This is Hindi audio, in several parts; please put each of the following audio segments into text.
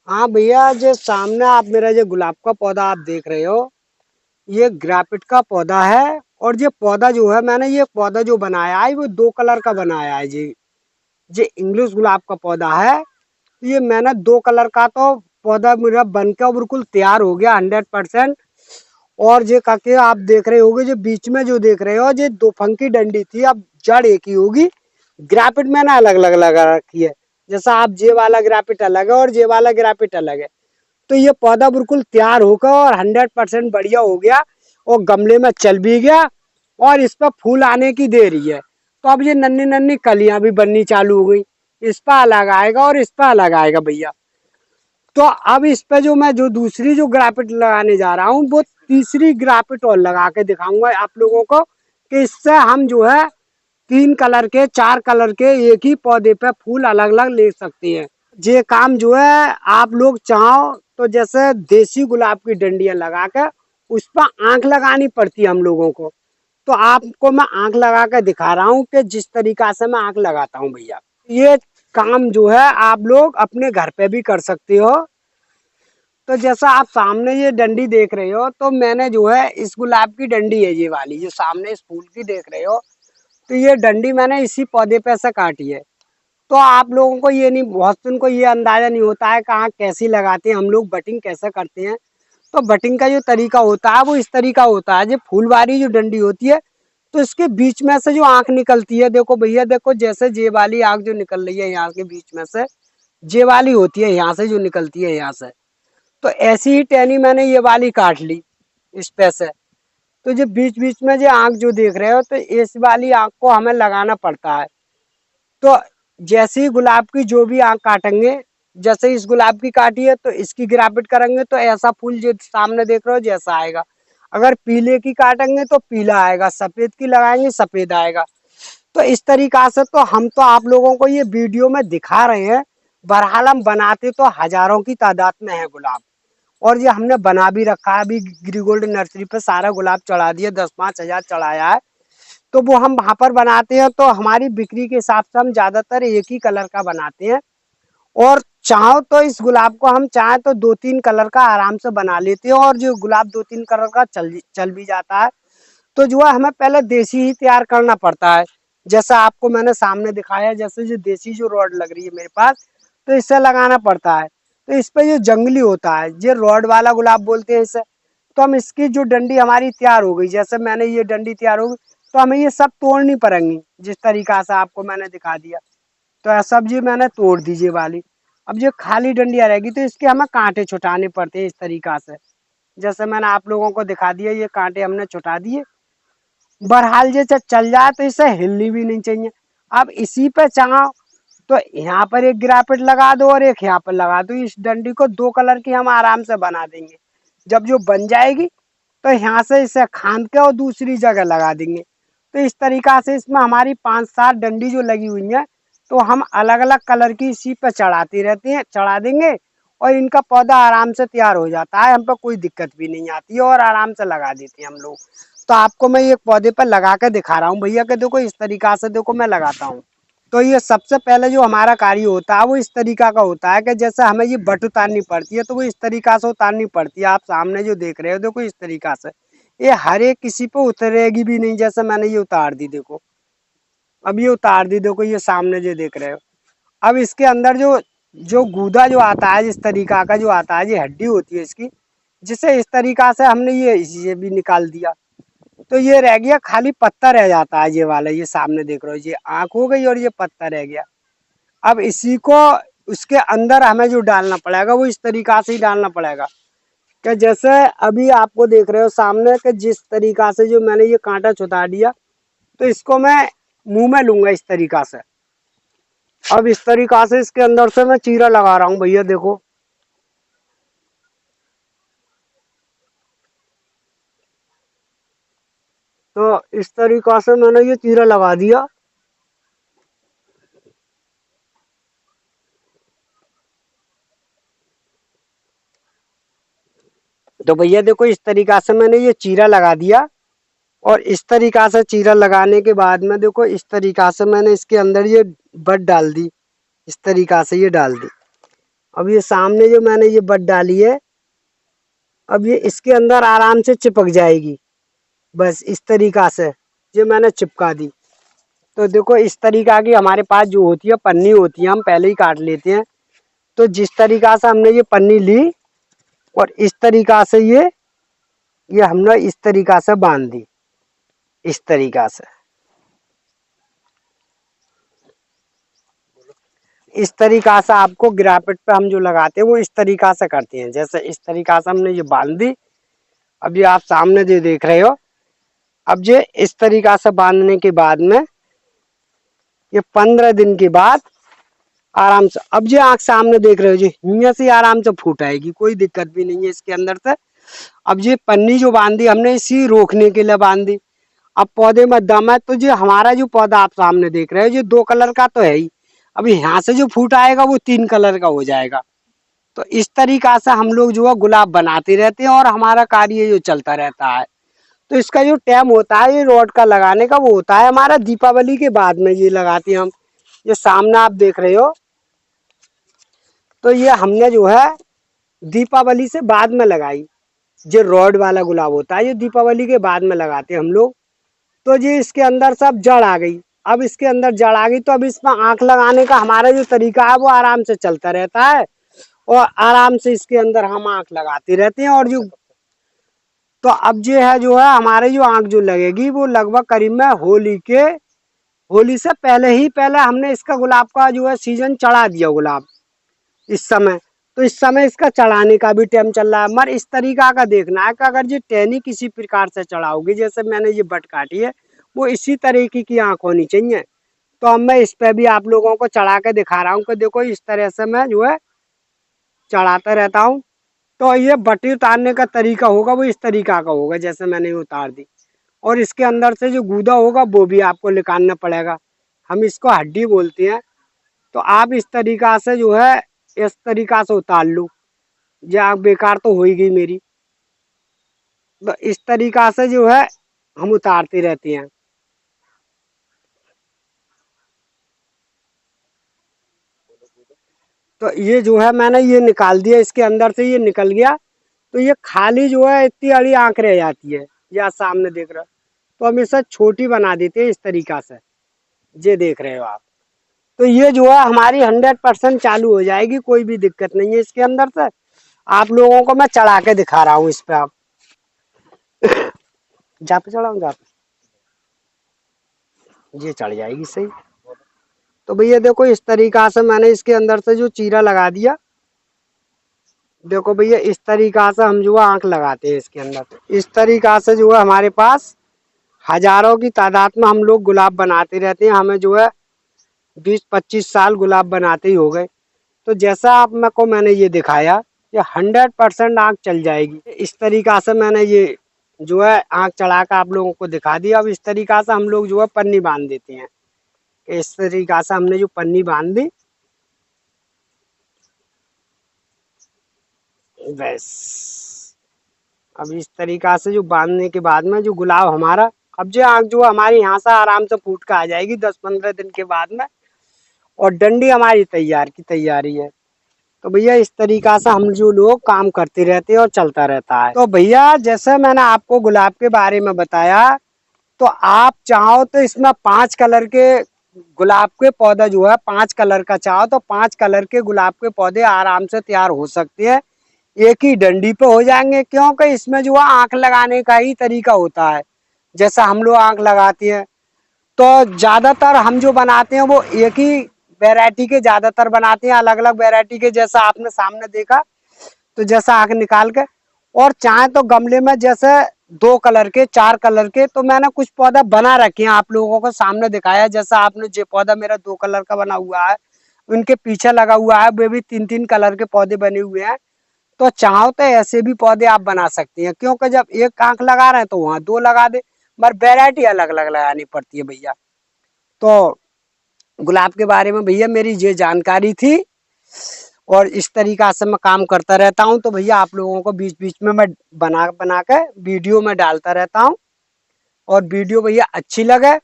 हाँ भैया, जो सामने आप मेरा जो गुलाब का पौधा आप देख रहे हो, ये ग्राफिट का पौधा है। और ये पौधा जो है, मैंने ये पौधा जो बनाया है वो 2 कलर का बनाया है जी। ये इंग्लिश गुलाब का पौधा है। ये मैंने 2 कलर का तो पौधा मेरा बन के बिल्कुल तैयार हो गया 100%। और ये काके आप देख रहे होगे, जो बीच में जो देख रहे हो, ये 2 फंकी डंडी थी, अब जड़ एक ही होगी। ग्राफिट मैंने अलग अलग लगा रखी है। जैसा आप जे वाला ग्राफिट अलग है और जे वाला ग्राफिट अलग है। तो ये पौधा बिल्कुल तैयार होकर और 100% बढ़िया हो गया और गमले में चल भी गया। और इस पर फूल आने की देरी है। तो अब ये नन्ही नन्ही कलियां भी बननी चालू हो गई। इस पर अलग आएगा और इस पर अलग आएगा भैया। तो अब इस पे जो मैं जो दूसरी जो ग्राफिट लगाने जा रहा हूँ, वो तीसरी ग्राफिट और लगा के दिखाऊंगा आप लोगों को कि इससे हम जो है 3 कलर के 4 कलर के एक ही पौधे पे फूल अलग अलग ले सकते हैं। ये काम जो है आप लोग चाहो तो जैसे देसी गुलाब की डंडियां लगा के उस पर आंख लगानी पड़ती है हम लोगों को। तो आपको मैं आंख लगा के दिखा रहा हूँ कि जिस तरीका से मैं आंख लगाता हूँ भैया। ये काम जो है आप लोग अपने घर पे भी कर सकते हो। तो जैसा आप सामने ये डंडी देख रहे हो, तो मैंने जो है इस गुलाब की डंडी है ये वाली जो सामने इस फूल की देख रहे हो। तो ये डंडी मैंने इसी पौधे पे से काटी है। तो आप लोगों को ये नहीं, बहुत से उनको ये अंदाजा नहीं होता है कहाँ कैसी लगाते हैं हम लोग, बटिंग कैसे करते हैं। तो बटिंग का जो तरीका होता है वो इस तरीका होता है। जो फूल वाली जो डंडी होती है, तो इसके बीच में से जो आंख निकलती है, देखो भैया देखो, जैसे जे वाली आंख जो निकल रही है यहाँ के बीच में से, जे वाली होती है यहाँ से जो निकलती है यहाँ से। तो ऐसी ही टहनी मैंने ये वाली काट ली इस पे से। तो जो बीच बीच में जो आंख जो देख रहे हो, तो इस वाली आंख को हमें लगाना पड़ता है। तो जैसे ही गुलाब की जो भी आंख काटेंगे, जैसे इस गुलाब की काटी है तो इसकी ग्राफिट करेंगे तो ऐसा फूल जो सामने देख रहे हो जैसा आएगा। अगर पीले की काटेंगे तो पीला आएगा, सफेद की लगाएंगे सफेद आएगा। तो इस तरीका से तो हम तो आप लोगों को ये वीडियो में दिखा रहे हैं। बहरहाल हम बनाते तो हजारों की तादाद में है गुलाब। और ये हमने बना भी रखा है। अभी ग्रीगोल्ड नर्सरी पे सारा गुलाब चढ़ा दिया, 10-5 हजार चढ़ाया है। तो वो हम वहां पर बनाते हैं, तो हमारी बिक्री के हिसाब से हम ज्यादातर एक ही कलर का बनाते हैं। और चाहो तो इस गुलाब को हम चाहे तो 2-3 कलर का आराम से बना लेते हैं, और जो गुलाब 2-3 कलर का चल भी जाता है। तो जो है हमें पहले देसी ही तैयार करना पड़ता है। जैसा आपको मैंने सामने दिखाया, जैसे जो देसी जो रॉड लग रही है मेरे पास, तो इससे लगाना पड़ता है। तो इस पे जो जंगली होता है, ये रॉड वाला गुलाब बोलते हैं इसे। तो हम इसकी जो डंडी हमारी तैयार हो गई, जैसे मैंने ये डंडी तैयार हो गई, तो हमें ये सब तोड़नी पड़ेंगी जिस तरीका से आपको मैंने दिखा दिया। तो ये सब जी मैंने तोड़ दीजिए वाली। अब जो खाली डंडियाँ रहेगी तो इसके हमें कांटे छुटाने पड़ते हैं इस तरीका से। जैसे मैंने आप लोगों को दिखा दिया, ये कांटे हमने छुटा दिए। बहरहाल ये चल जाए तो इसे हिलनी भी नहीं चाहिए। अब इसी पे चाहो तो यहाँ पर एक ग्राफिट लगा दो और एक यहाँ पर लगा दो। इस डंडी को 2 कलर की हम आराम से बना देंगे। जब जो बन जाएगी तो यहाँ से इसे खांद के और दूसरी जगह लगा देंगे। तो इस तरीका से इसमें हमारी 5-7 डंडी जो लगी हुई है, तो हम अलग अलग कलर की इसी पे चढ़ाती रहती हैं, चढ़ा देंगे। और इनका पौधा आराम से तैयार हो जाता है, हम पे कोई दिक्कत भी नहीं आती है और आराम से लगा देते हैं हम लोग। तो आपको मैं ये पौधे पर लगा कर दिखा रहा हूँ भैया कि देखो इस तरीका से देखो मैं लगाता हूँ। तो ये सबसे पहले जो हमारा कार्य होता है वो इस तरीका का होता है कि जैसे हमें ये बट उतारनी पड़ती है, तो वो इस तरीका से उतारनी पड़ती है। आप सामने जो देख रहे हो देखो इस तरीका से, ये हर एक किसी पे उतरेगी भी नहीं। जैसे मैंने ये उतार दी देखो, अब ये उतार दी देखो, ये सामने जो देख रहे हो। अब इसके अंदर जो जो गूदा जो आता है, जिस तरीका का जो आता है, ये हड्डी होती है इसकी, जिसे इस तरीका से हमने ये भी निकाल दिया। तो ये रह गया खाली पत्ता रह जाता है ये वाला, ये सामने देख रहे हो, ये आंख हो गई और ये पत्ता रह गया। अब इसी को उसके अंदर हमें जो डालना पड़ेगा वो इस तरीका से ही डालना पड़ेगा कि जैसे अभी आपको देख रहे हो सामने कि जिस तरीका से जो मैंने ये कांटा छुटा दिया, तो इसको मैं मुंह में लूंगा इस तरीका से। अब इस तरीका से इसके अंदर से मैं चीरा लगा रहा हूँ भैया देखो। तो इस तरीका से मैंने ये चीरा लगा दिया। तो भैया देखो इस तरीका से मैंने ये चीरा लगा दिया। और इस तरीका से चीरा लगाने के बाद में देखो इस तरीका से मैंने इसके अंदर ये बट डाल दी, इस तरीका से ये डाल दी। अब ये सामने जो मैंने ये बट डाली है, अब ये इसके अंदर आराम से चिपक जाएगी। बस इस तरीका से ये मैंने चिपका दी। तो देखो इस तरीका की हमारे पास जो होती है पन्नी होती है, हम पहले ही काट लेते हैं। तो जिस तरीका से हमने ये पन्नी ली और इस तरीका से ये हमने इस तरीका से बांध दी, इस तरीका से। इस तरीका से आपको ग्राफिट पे हम जो लगाते हैं वो इस तरीका से करते हैं। जैसे इस तरीका से हमने ये बांध दी। अब ये आप सामने जो देख रहे हो, अब ये इस तरीका से बांधने के बाद में ये 15 दिन के बाद आराम से, अब ये आँख सामने देख रहे हो जी, यहाँ से आराम से फूट आएगी, कोई दिक्कत भी नहीं है इसके अंदर से। अब ये पन्नी जो बांधी हमने इसी रोकने के लिए बांधी। अब पौधे में दम है, तो जो हमारा जो पौधा आप सामने देख रहे हो ये 2 कलर का तो है ही, अब यहाँ से जो फूट आएगा वो 3 कलर का हो जाएगा। तो इस तरीका से हम लोग जो है गुलाब बनाते रहते हैं और हमारा कार्य जो चलता रहता है। तो इसका जो टाइम होता है ये रॉड का लगाने का, वो होता है हमारा दीपावली के बाद में ये लगाते हैं हम। ये सामने आप देख रहे हो, तो ये हमने जो है दीपावली से बाद में लगाई। जो रॉड वाला गुलाब होता है ये दीपावली के बाद में लगाते हैं हम लोग। तो ये इसके अंदर सब जड़ आ गई। अब इसके अंदर जड़ आ गई तो अब इसमें आँख लगाने का हमारा जो तरीका है वो आराम से चलता रहता है और आराम से इसके अंदर हम आँख लगाते रहते हैं। और जो तो अब जो है हमारे जो आँख जो लगेगी वो लगभग करीब में होली से पहले हमने इसका गुलाब का जो है सीजन चढ़ा दिया गुलाब इस समय। तो इस समय इसका चढ़ाने का भी टाइम चल रहा है। मगर इस तरीका का देखना है कि अगर ये टहनी किसी प्रकार से चढ़ाओगे, जैसे मैंने ये बट काटी है, वो इसी तरीके की आँख होनी चाहिए। तो अब मैं इस पे भी आप लोगों को चढ़ा के दिखा रहा हूँ कि देखो इस तरह से मैं जो है चढ़ाता रहता हूँ। तो ये बटी उतारने का तरीका होगा वो इस तरीका का होगा, जैसे मैंने ये उतार दी। और इसके अंदर से जो गूदा होगा वो भी आपको निकालना पड़ेगा, हम इसको हड्डी बोलते हैं। तो आप इस तरीका से जो है इस तरीका से उतार लो। ये आँख बेकार तो हो ही गई मेरी। तो इस तरीका से जो है हम उतारते रहते हैं। तो ये जो है मैंने ये निकाल दिया, इसके अंदर से ये निकल गया। तो ये खाली जो है इतनी बड़ी आँख रह जाती है, ये आप सामने देख रहे हो। तो हम इसे छोटी बना देते हैं इस तरीका से, ये देख रहे हो आप। तो ये जो है हमारी 100% चालू हो जाएगी, कोई भी दिक्कत नहीं है इसके अंदर से। आप लोगों को मैं चढ़ा के दिखा रहा हूँ इस पे। आप जा पे चढ़ाऊँ, जा पे ये चढ़ जाएगी सही। तो भैया देखो इस तरीका से मैंने इसके अंदर से जो चीरा लगा दिया। देखो भैया इस तरीका से हम जो है आँख लगाते हैं इसके अंदर। इस तरीका से जो है हमारे पास हजारों की तादाद में हम लोग गुलाब बनाते रहते हैं। हमें जो है 20-25 साल गुलाब बनाते ही हो गए। तो जैसा आप मेरे को मैंने ये दिखाया, ये 100% आँख चल जाएगी। इस तरीका से मैंने ये जो है आँख चढ़ा कर आप लोगों को दिखा दिया। अब इस तरीका से हम लोग जो है पन्नी बांध देते हैं। इस तरीका से हमने जो पन्नी बांध दी, बस अब इस तरीका से जो बांधने के बाद में जो गुलाब हमारा, अब जो आँख जो हमारी यहाँ से आराम से फूट कर आ जाएगी 10-15 दिन के बाद में। और डंडी हमारी तैयार की तैयारी है। तो भैया इस तरीका से हम जो लोग काम करते रहते हैं और चलता रहता है। तो भैया जैसे मैंने आपको गुलाब के बारे में बताया, तो आप चाहो तो इसमें 5 कलर के गुलाब के पौधा जो है 5 कलर का चाहो तो 5 कलर के गुलाब के पौधे आराम से तैयार हो सकते हैं, एक ही डंडी पे हो जाएंगे। क्योंकि इसमें जो है आँख लगाने का ही तरीका होता है। जैसा हम लोग आँख लगाते हैं, तो ज्यादातर हम जो बनाते हैं वो एक ही वैरायटी के ज्यादातर बनाते हैं, अलग अलग वैरायटी के, जैसा आपने सामने देखा। तो जैसा आँख निकाल के, और चाहे तो गमले में जैसे 2 कलर के 4 कलर के, तो मैंने कुछ पौधा बना रखे हैं आप लोगों को सामने दिखाया। जैसा आपने जो पौधा मेरा 2 कलर का बना हुआ है, उनके पीछे लगा हुआ है वे भी 3-3 कलर के पौधे बने हुए हैं। तो चाहो तो ऐसे भी पौधे आप बना सकती हैं, क्योंकि जब एक आँख लगा रहे हैं तो वहाँ 2 लगा दे, मगर वैरायटी अलग अलग लगानी पड़ती है भैया। तो गुलाब के बारे में भैया मेरी ये जानकारी थी, और इस तरीका से मैं काम करता रहता हूँ। तो भैया आप लोगों को बीच बीच में मैं बना बना के वीडियो में डालता रहता हूँ। और वीडियो भैया अच्छी लगे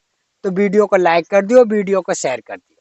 तो वीडियो को लाइक कर दियो, वीडियो को शेयर कर दियो।